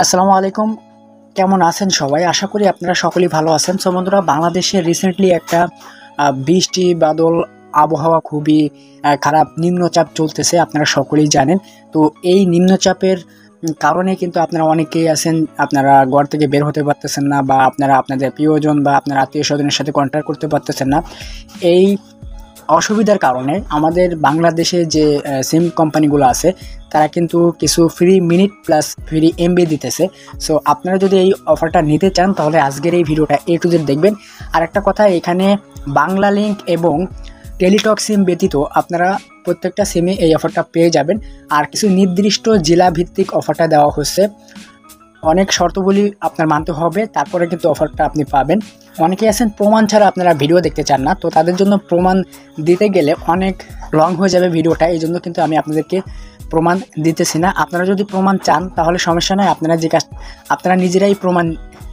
আসসালামু আলাইকুম। কেমন আছেন সবাই? আশা করি আপনারা সকলেই ভালো আছেন। সো বন্ধুরা, বাংলাদেশে রিসেন্টলি একটা বৃষ্টি বাদল আবহাওয়া খুবই খারাপ নিম্নচাপ চলতেছে, আপনারা সকলেই জানেন। তো এই নিম্নচাপের কারণে কিন্তু আপনারা অনেকেই আছেন, আপনারা ঘর থেকে বের হতে পারতেছেন না, বা আপনারা আপনাদের প্রিয়জন বা আপনার আত্মীয়-স্বজনের সাথে কন্ট্যাক্ট করতে পারতেছেন না। এই অসুবিধার কারণে আমাদের বাংলাদেশে যে সিম কোম্পানিগুলো আছে তারা কিন্তু কিছু free minute plus free MB দিতেছে। সো আপনারা যদি এই অফারটা নিতে চান তাহলে আজকের এই ভিডিওটা A to Z দেখবেন। আর একটা কথা, এখানে বাংলা লিঙ্ক এবং টেলিটক সিম ব্যতীত আপনারা প্রত্যেকটা সিমে এই অফারটা পেয়ে যাবেন। আর কিছু নির্দিষ্ট জেলা ভিত্তিক অফারটা দেওয়া হচ্ছে, অনেক শর্তগুলি আপনার মানতে হবে, তারপরে কিন্তু অফারটা আপনি পাবেন। অনেকেই আছেন প্রমাণ ছাড়া আপনারা ভিডিও দেখতে চান না, তো তাদের জন্য প্রমাণ দিতে গেলে অনেক লং হয়ে যাবে ভিডিওটা, এই জন্য কিন্তু আমি আপনাদেরকে প্রমাণ দিতেছি না। আপনারা যদি প্রমাণ চান তাহলে সমস্যা নয়, আপনারা নিজেরাই প্রমাণ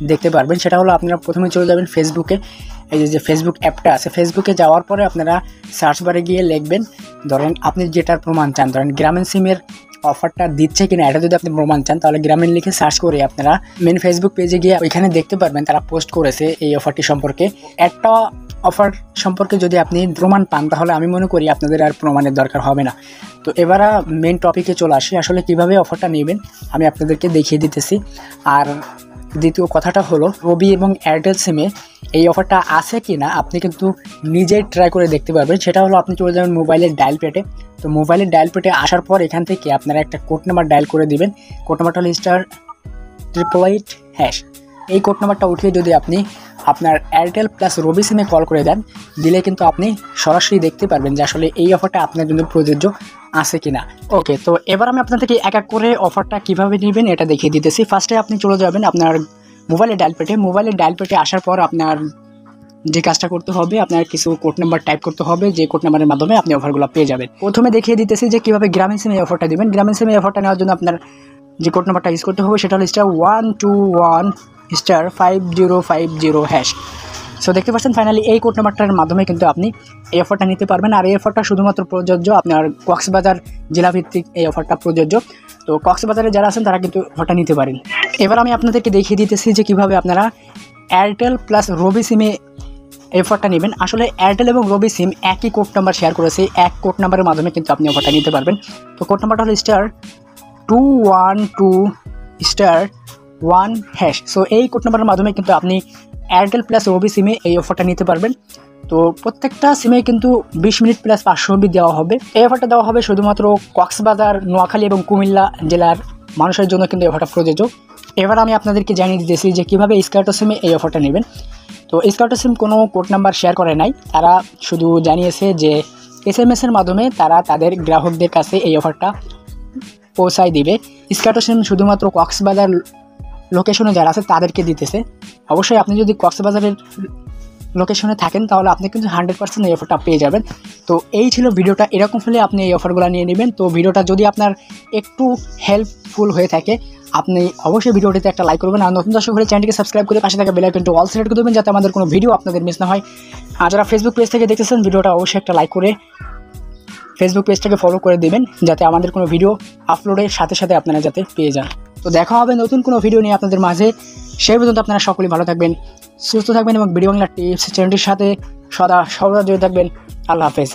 দেখতে পারবেন। সেটা হলো, আপনারা প্রথমে চলে যাবেন ফেসবুকে। এই যে ফেসবুক অ্যাপটা আছে, ফেসবুকে যাওয়ার পরে আপনারা সার্চ বারে গিয়ে লিখবেন, ধরেন আপনি যেটার প্রমাণ চান, ধরেন গ্রামীণ সিমের অফারটা দিচ্ছে কিনা এটা যদি আপনি প্রমাণ চান তাহলে গ্রামীণ লিখে সার্চ করে আপনারা মেন ফেসবুক পেজে গিয়ে ওইখানে দেখতে পারবেন তারা পোস্ট করেছে এই অফারটি সম্পর্কে। একটা অফার সম্পর্কে যদি আপনি প্রমাণ পান তাহলে আমি মনে করি আপনাদের আর প্রমাণের দরকার হবে না। তো এবার মেন টপিকে চলে আসি, আসলে কিভাবে অফারটা নেবেন আমি আপনাদেরকে দেখিয়ে দিতেছি। আর দ্বিতীয় কথাটা হলো, রবি এবং এয়ারটেল সিমে এই অফারটা আছে কি না আপনি কিন্তু নিজেই ট্রাই করে দেখতে পারবেন। সেটা হলো, আপনি চলে যাবেন মোবাইলের ডায়াল পেটে। তো মোবাইলের ডায়াল পেটে আসার পর এখান থেকে আপনারা একটা কোড নাম্বার ডায়াল করে দিবেন। কোড নাম্বারটা হলো *888#। এই কোড নাম্বারটা উঠিয়ে যদি আপনি আপনার এয়ারটেল প্লাস রবি সিমে কল করে দেন, দিলে কিন্তু আপনি সরাসরি দেখতে পারবেন যে আসলে এই অফারটা আপনার জন্য প্রযোজ্য আছে কিনা। ওকে, তো এবার আমি আপনাদেরকে এক এক করে অফারটা কিভাবে নেবেন এটা দেখিয়ে দিতেছি। ফার্স্টে আপনি চলে যাবেন আপনার মোবাইলের ডায়াল পেটে আসার পর আপনার যে কাজটা করতে হবে, আপনার কিছু কোড নাম্বার টাইপ করতে হবে, যে কোড নাম্বারের মাধ্যমে আপনি অফারগুলো পেয়ে যাবেন। প্রথমে দেখিয়ে দিতেছি যে কীভাবে গ্রামীণ সিমে অফারটা দেবেন। গ্রামীণ সিমে অফারটা নেওয়ার জন্য আপনার যে কোড নাম্বারটা ইউজ করতে হবে সেটা হলো *121*5050#। সো দেখতে পাচ্ছেন ফাইনালি এই কোড নাম্বারটার মাধ্যমে কিন্তু আপনি এই অফারটা নিতে পারবেন। আর এই অফারটা শুধুমাত্র প্রযোজ্য আপনার কক্সবাজার জেলাভিত্তিক এই অফারটা প্রযোজ্য। তো কক্সবাজারে যারা আছেন তারা কিন্তু অফারটা নিতে পারেন। এবার আমি আপনাদেরকে দেখিয়ে দিতেছি যে কীভাবে আপনারা এয়ারটেল প্লাস রবি সিমে এই অফারটা নেবেন। আসলে এয়ারটেল এবং রবি সিম একই কোড নাম্বার শেয়ার করেছে, এক কোড নাম্বারের মাধ্যমে কিন্তু আপনি অফারটা নিতে পারবেন। তো কোড নাম্বারটা হলো *212*1#। সো এই কোড নাম্বারের মাধ্যমে কিন্তু আপনি এয়ারটেল প্লাস রবি সিমে এই অফারটা নিতে পারবেন। তো প্রত্যেকটা সিমে কিন্তু 20 মিনিট প্লাস 500 MB দেওয়া হবে। এই অফারটা দেওয়া হবে শুধুমাত্র কক্সবাজার, নোয়াখালী এবং কুমিল্লা জেলার মানুষের জন্য কিন্তু এই অফারটা প্রযোজ্য। এবার আমি আপনাদেরকে জানিয়ে দিতেছি যে কীভাবে স্কার্টো সিমে এই অফারটা নেবেন। তো স্কার্টো সিম কোনো কোড নাম্বার শেয়ার করে নাই, তারা শুধু জানিয়েছে যে SMS-এর মাধ্যমে তারা তাদের গ্রাহকদের কাছে এই অফারটা পৌঁছায় দিবে। স্কার্টো সিম শুধুমাত্র কক্সবাজার লোকেশনে যারা আছে তাদেরকে দিতেছে। অবশ্যই আপনি যদি কক্সবাজারের লোকেশনে থাকেন তাহলে আপনি কিন্তু 100% এই অফারটা পেয়ে যাবেন। তো এই ছিল ভিডিওটা, এরকম হলে আপনি এই অফারগুলো নিয়ে নেবেন। তো ভিডিওটা যদি আপনার একটু হেল্পফুল হয়ে থাকে আপনি অবশ্যই ভিডিওটিতে একটা লাইক করবেন। আর নতুন দর্শক হলে চ্যানেলটিকে সাবস্ক্রাইব করে পাশে থাকা বেল আইকনটি অল সিলেক্ট করে দেবেন যাতে আমাদের কোনো ভিডিও আপনাদের মিস না হয়। আর যারা ফেসবুক পেজ থেকে দেখতেছেন ভিডিওটা অবশ্যই একটা লাইক করে ফেসবুক পেজটাকে ফলো করে দেবেন যাতে আমাদের কোনো ভিডিও আপলোডের সাথে সাথে আপনারা যাতে পেয়ে যান। তো দেখা হবে নতুন কোনো ভিডিও নিয়ে আপনাদের মাঝে। সেই পর্যন্ত আপনারা সকলেই ভালো থাকবেন, সুস্থ থাকবেন এবং ভিডিও বাংলা টিপস চ্যানেলটির সাথে সদা জড়িত থাকবেন। আল্লাহ হাফেজ।